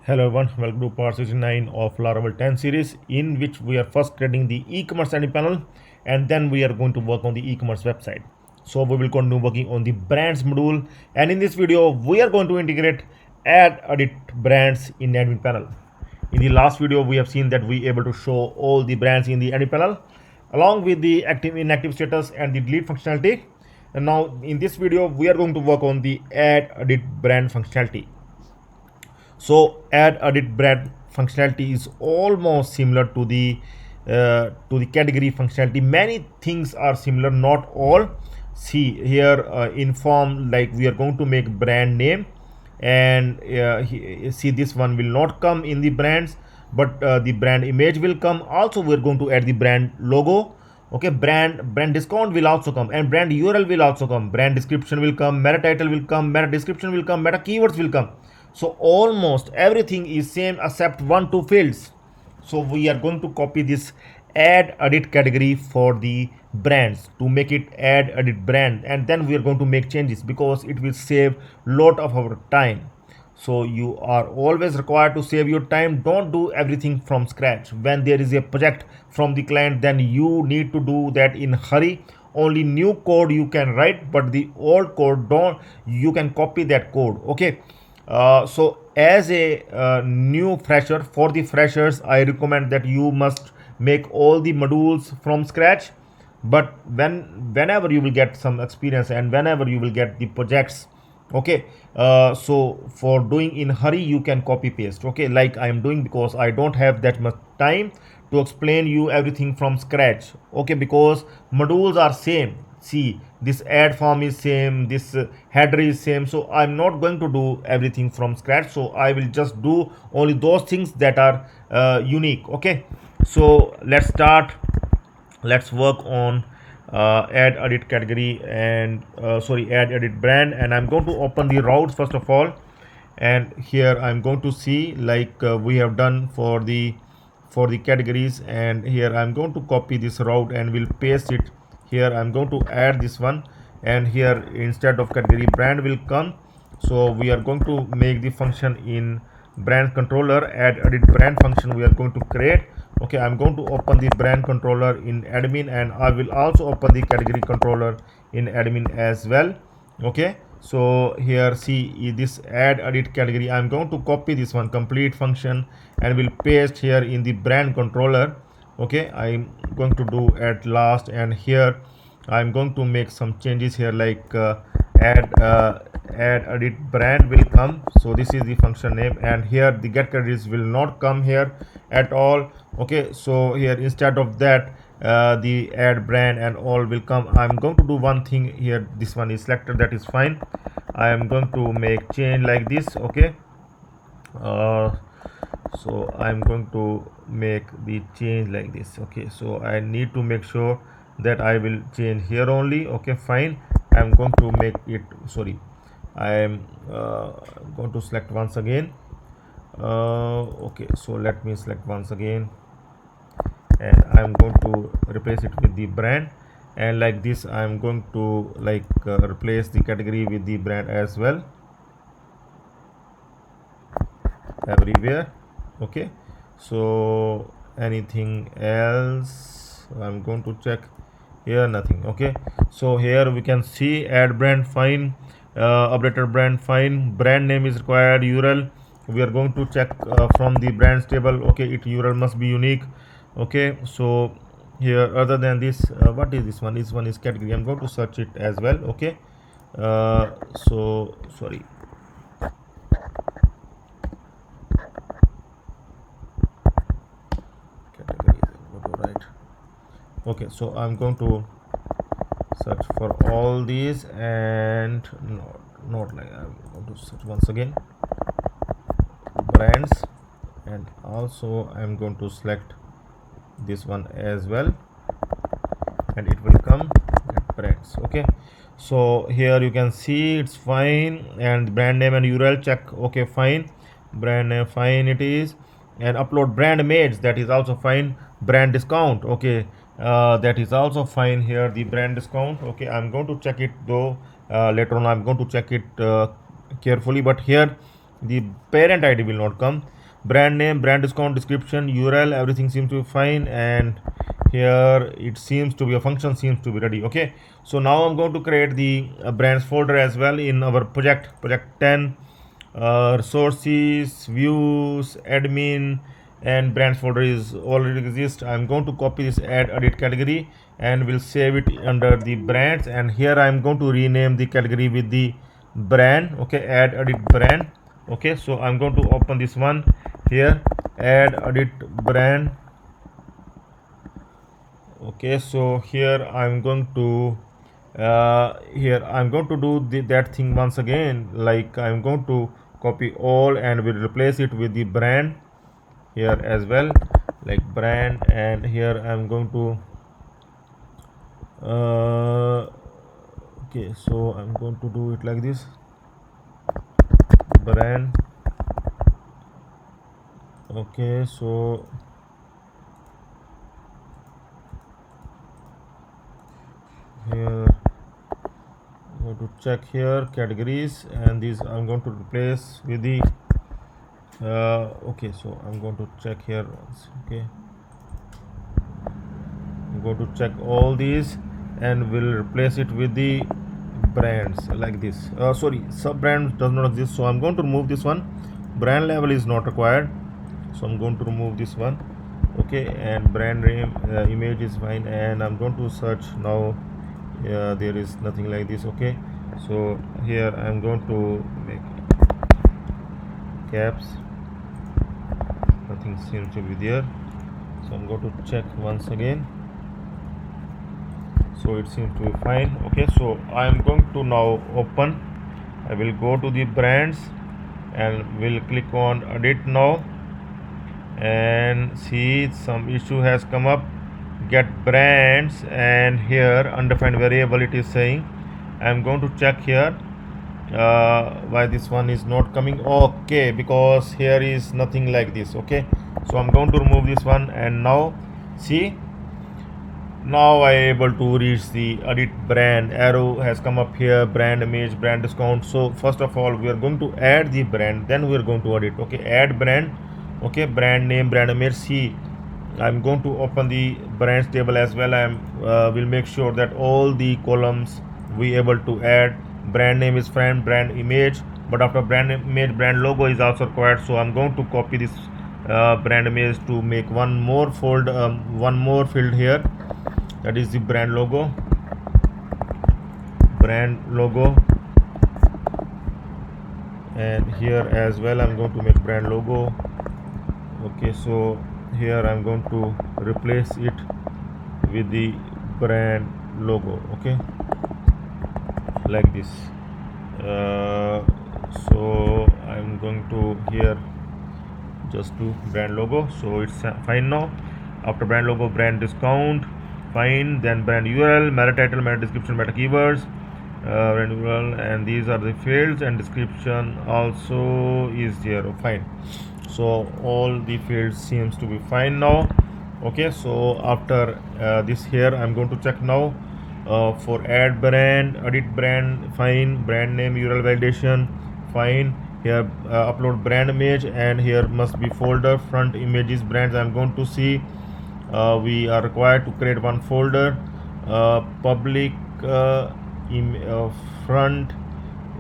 Hello everyone, welcome to part 69 of Laravel 10 series, in which we are first creating the e-commerce admin panel and then we are going to work on the e-commerce website. So we will continue working on the brands module, and in this video we are going to integrate AddEdit Brands in admin panel. In the last video we have seen that we able to show all the brands in the admin panel along with the active inactive status and the delete functionality. And now in this video we are going to work on the AddEdit Brand functionality. So addEdit Brand functionality is almost similar to the category functionality. Many things are similar, not all. See here, in form, like we are going to make brand name, and see, this one will not come in the brands, but the brand image will come. Also we are going to add the brand logo. Okay, brand discount will also come, and brand URL will also come, brand description will come, meta title will come, meta description will come, meta keywords will come. So almost everything is same except 1-2 fields. So we are going to copy this add edit category for the brands to make it add edit brand, and then we are going to make changes because it will save lot of our time. So you are always required to save your time. Don't do everything from scratch. When there is a project from the client, then you need to do that in hurry. Only new code you can write, but the old code don't, you can copy that code. Okay. So as a new fresher, for the freshers I recommend that you must make all the modules from scratch. But whenever you will get some experience and whenever you will get the projects, okay, so for doing in hurry you can copy paste, okay, like I am doing, because I don't have that much time to explain you everything from scratch. Okay, because modules are same. See, this add form is same, this header is same, so I'm not going to do everything from scratch. So I will just do only those things that are unique. Okay, so let's start. Let's work on add edit category and add edit brand, and I'm going to open the routes first of all. And here I'm going to see, like we have done for the categories, and here I'm going to copy this route and will paste it here. I'm going to add this one, and here instead of category brand will come. So we are going to make the function in BrandController, addEdit Brand function we are going to create. Okay, I'm going to open the BrandController in admin, and I will also open the category controller in admin as well. Okay, so here see this add edit category, I'm going to copy this one complete function and will paste here in the BrandController. Okay, I'm going to do at last, and here I'm going to make some changes here, like add edit brand will come. So this is the function name, and here the get credits will not come here at all. Okay, so here instead of that the add brand and all will come. I'm going to do one thing here, this one is selected, that is fine. I am going to make change like this. Okay, so I'm going to make the change like this. Okay, so I need to make sure that I will change here only. Okay, fine. I'm going to make it, sorry, I am going to select once again. Okay, so let me select once again, and I'm going to replace it with the brand, and like this I'm going to like replace the category with the brand as well everywhere. Okay, so anything else I'm going to check here, nothing. Okay, so here we can see add brand fine, updated brand fine, brand name is required, URL we are going to check from the brands table. Okay, it URL must be unique. Okay, so here other than this, what is this one, this one is category, I'm going to search it as well. Okay, so sorry, category, right. Okay, so I'm going to search for all these, and not like, I'm going to search once again brands, and also I'm going to select this one as well, and it will come brands. Okay, so here you can see it's fine, and brand name and URL check. Okay, fine, brand name fine it is, and upload brand image, that is also fine. Brand discount, okay, that is also fine here, the brand discount. Okay, I'm going to check it though later on, I'm going to check it carefully, but here the parent ID will not come. Brand name, brand discount, description, URL, everything seems to be fine, and here it seems to be a function seems to be ready. Okay, so now I'm going to create the brands folder as well in our project 10, resources, views, admin, and brands folder is already exist. I'm going to copy this add edit category and will save it under the brands, and here I'm going to rename the category with the brand. Okay, add edit brand. Okay, so I'm going to open this one here, add edit brand. Okay, so here I'm going to do that thing once again, like I'm going to copy all and will replace it with the brand here as well, like brand, and here I'm going to okay, so I'm going to do it like this, brand. Okay, so here go to check here categories, and these I'm going to replace with the okay, so I'm going to check here once. Okay, I'm going to check all these and will replace it with the brands like this. Sorry, sub brand does not exist, so I'm going to remove this one. Brand level is not required, so I'm going to remove this one. Okay, and brand name image is fine, and I'm going to search now. There is nothing like this. Okay, so here I'm going to make caps, nothing seems to be there, so I'm going to check once again. So it seems to be fine. Okay, so I'm going to now open, I will go to the brands and will click on edit now, and see some issue has come up, get brands, and here undefined variable it is saying. I'm going to check here why this one is not coming. Okay, because here is nothing like this. Okay, so I'm going to remove this one, and now see, now I am able to reach the edit brand. Arrow has come up here, brand image, brand discount. So first of all we are going to add the brand, then we are going to edit. Okay, add brand. Okay, brand name, brand image. See, I'm going to open the brands table as well. I will make sure that all the columns we able to add. Brand name is fine, brand image, but after brand image, brand logo is also required. So I'm going to copy this brand image to make one more one more field here, that is the brand logo. And here as well I'm going to make brand logo. Okay, so here I'm going to replace it with the brand logo. Okay, like this. So I'm going to here just do brand logo, so it's fine now. After brand logo, brand discount, fine. Then brand URL, meta title, meta description, meta keywords, brand URL, and these are the fields, and description also is there. Fine. So all the fields seems to be fine now. Okay, so after this here I'm going to check now for add brand, edit brand, fine. Brand name, URL validation, fine. Here upload brand image, and here must be folder front images brands. I'm going to see we are required to create one folder, public front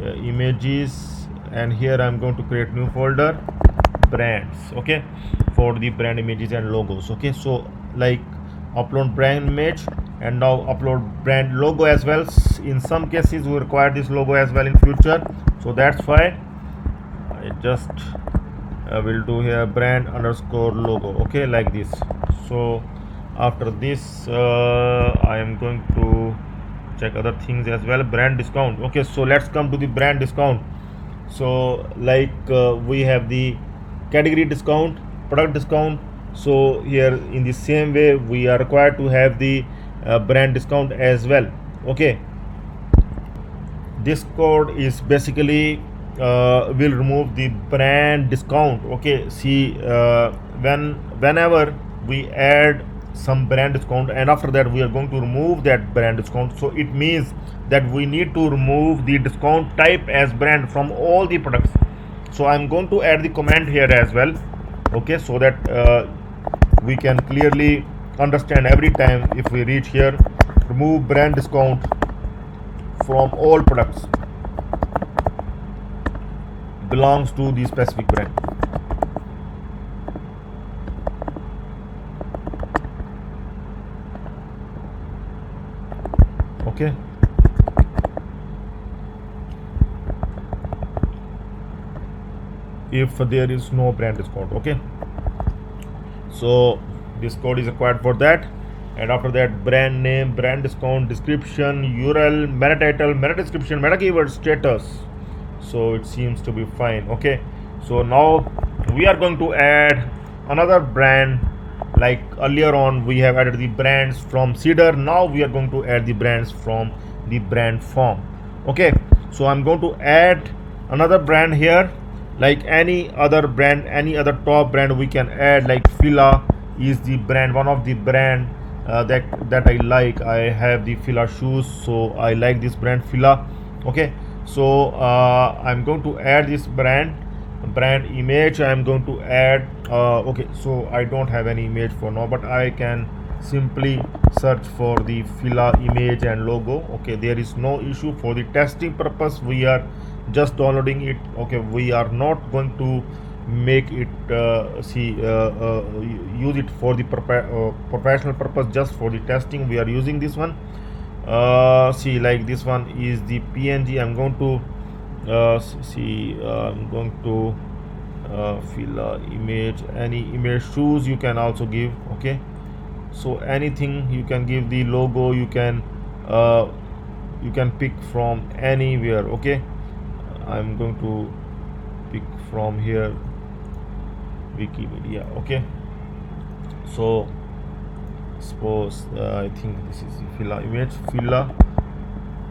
images, and here I'm going to create new folder, brands. Okay, for the brand images and logos. Okay, so like upload brand image and now upload brand logo as well. In some cases we require this logo as well in future, so that's why I just will do here brand underscore logo. Okay, like this. So after this I am going to check other things as well. Brand discount. Okay, so let's come to the brand discount. So like we have the category discount, product discount. So here in the same way we are required to have the brand discount as well. Okay, this code is basically will remove the brand discount. Okay, see whenever we add some brand discount and after that we are going to remove that brand discount, so it means that we need to remove the discount type as brand from all the products. So I'm going to add the comment here as well, okay, so that we can clearly understand every time if we reach here, remove brand discount from all products belongs to the specific brand. Okay, if there is no brand discount. Okay, so this code is required for that. And after that, brand name, brand discount, description, URL, meta title, meta description, meta keyword, status. So it seems to be fine. Okay, so now we are going to add another brand. Like earlier on we have added the brands from Cedar, now we are going to add the brands from the brand form. Okay, so I'm going to add another brand here, like any other brand, any other top brand we can add. Like Fila is the brand, one of the brand that I like. I have the Fila shoes, so I like this brand Fila. Okay, so I'm going to add this brand image. I'm going to add okay, so I don't have any image for now, but I can simply search for the Fila image and logo. Okay, there is no issue. For the testing purpose we are just downloading it. Okay, we are not going to make it use it for the professional purpose. Just for the testing we are using this one. See, like this one is the PNG. I'm going to I'm going to fill image, any image. Shoes you can also give. Okay, so anything you can give. The logo you can pick from anywhere. Okay, I'm going to pick from here, Wikimedia. Okay, so suppose I think this is the Fila image, Fila.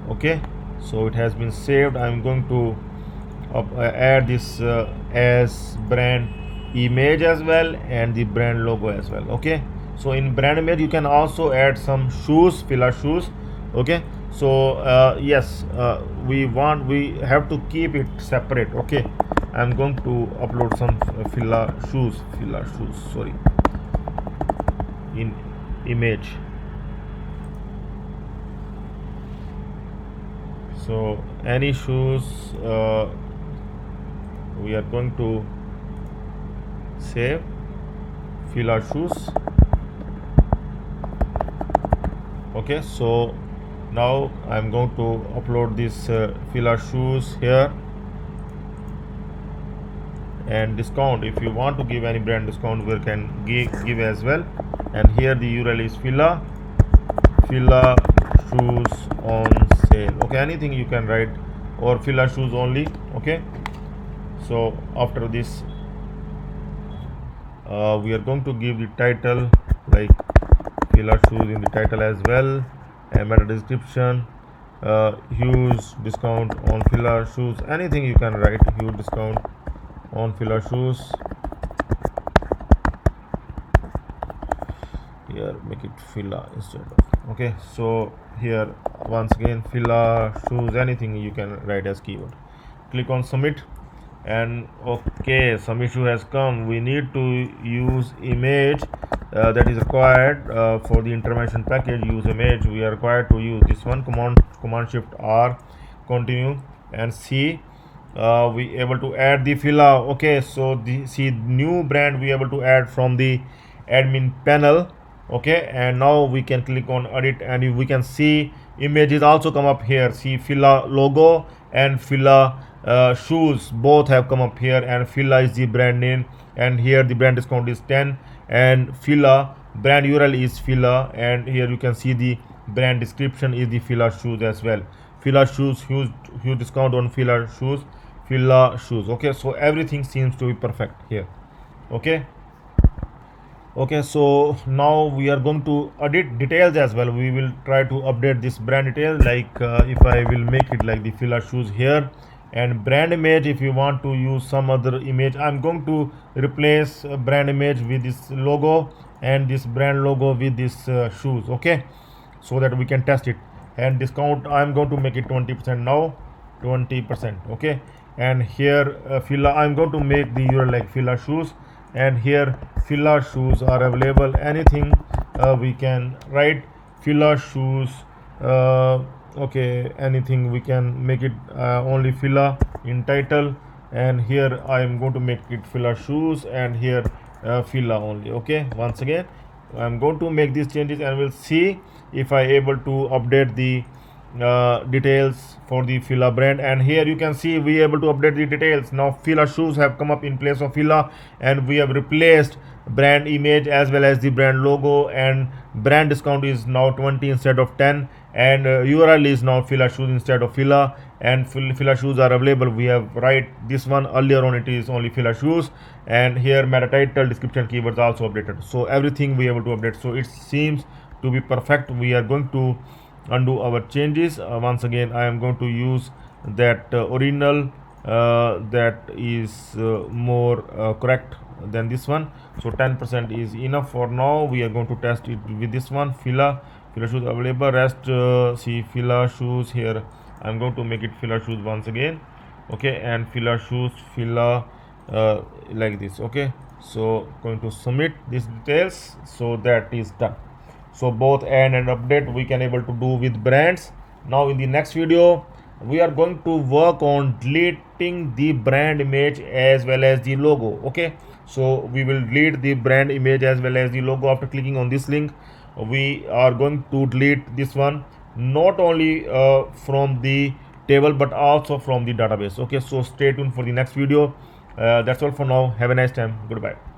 Okay, so it has been saved. I'm going to add this as brand image as well, and the brand logo as well. Okay, so in brand image you can also add some shoes, Fila shoes. Okay, so yes, we have to keep it separate. Okay, I'm going to upload some Fila shoes, sorry, in image. So any shoes we are going to save Fila shoes. Okay, so now I'm going to upload this Fila shoes here. And discount, if you want to give any brand discount, we can give as well. And here the URL is Fila shoes on sale. Okay, anything you can write, or Fila shoes only. Okay, so after this we are going to give the title, like Fila shoes in the title as well, and meta description, huge discount on Fila shoes. Anything you can write, huge discount on Fila shoes. Here make it Fila instead of. Okay, so here once again Fila shoes, anything you can write as keyword. Click on submit, and okay, some issue has come. We need to use image that is required for the information package. Use image, we are required to use this one. Command Shift R, continue, and see we able to add the Fila. Okay, so the new brand we able to add from the admin panel. Okay, and now we can click on edit, and we can see images also come up here. See, Fila logo and Fila shoes both have come up here, and Fila is the brand name, and here the brand discount is 10, and Fila brand URL is Fila, and here you can see the brand description is the Fila shoes as well. Fila shoes, huge discount on Fila shoes. Okay, so everything seems to be perfect here. Okay, so now we are going to edit details as well. We will try to update this brand detail, like if I will make it like the Fila shoes here. And brand image, if you want to use some other image, I'm going to replace brand image with this logo, and this brand logo with this shoes. Okay, so that we can test it. And discount, I'm going to make it 20% now, 20%. Okay, and here Fila, I'm going to make the URL like Fila shoes, and here Fila shoes are available. Anything we can write Fila shoes, okay, anything we can make it only Fila in title, and here I am going to make it Fila shoes, and here Fila only. Okay, once again I'm going to make these changes, and we'll see if I able to update the details for the Fila brand. And here you can see we able to update the details. Now Fila shoes have come up in place of Fila, and we have replaced brand image as well as the brand logo, and brand discount is now 20 instead of 10, and URL is now Fila shoes instead of Fila, and Fila shoes are available. We have write this one earlier on, it is only Fila shoes, and here meta title, description, keywords also updated. So everything we able to update, so it seems to be perfect. We are going to undo our changes. Once again I am going to use that original that is more correct than this one, so 10% is enough for now. We are going to test it with this one. Fila shoes available, rest see Fila shoes. Here I'm going to make it Fila shoes once again, okay, and Fila shoes, Fila like this. Okay, so going to submit these details, so that is done. So both add and update we can able to do with brands. Now in the next video we are going to work on deleting the brand image as well as the logo. Okay, so we will delete the brand image as well as the logo. After clicking on this link, we are going to delete this one, not only from the table but also from the database. Okay, so stay tuned for the next video. That's all for now. Have a nice time. Goodbye.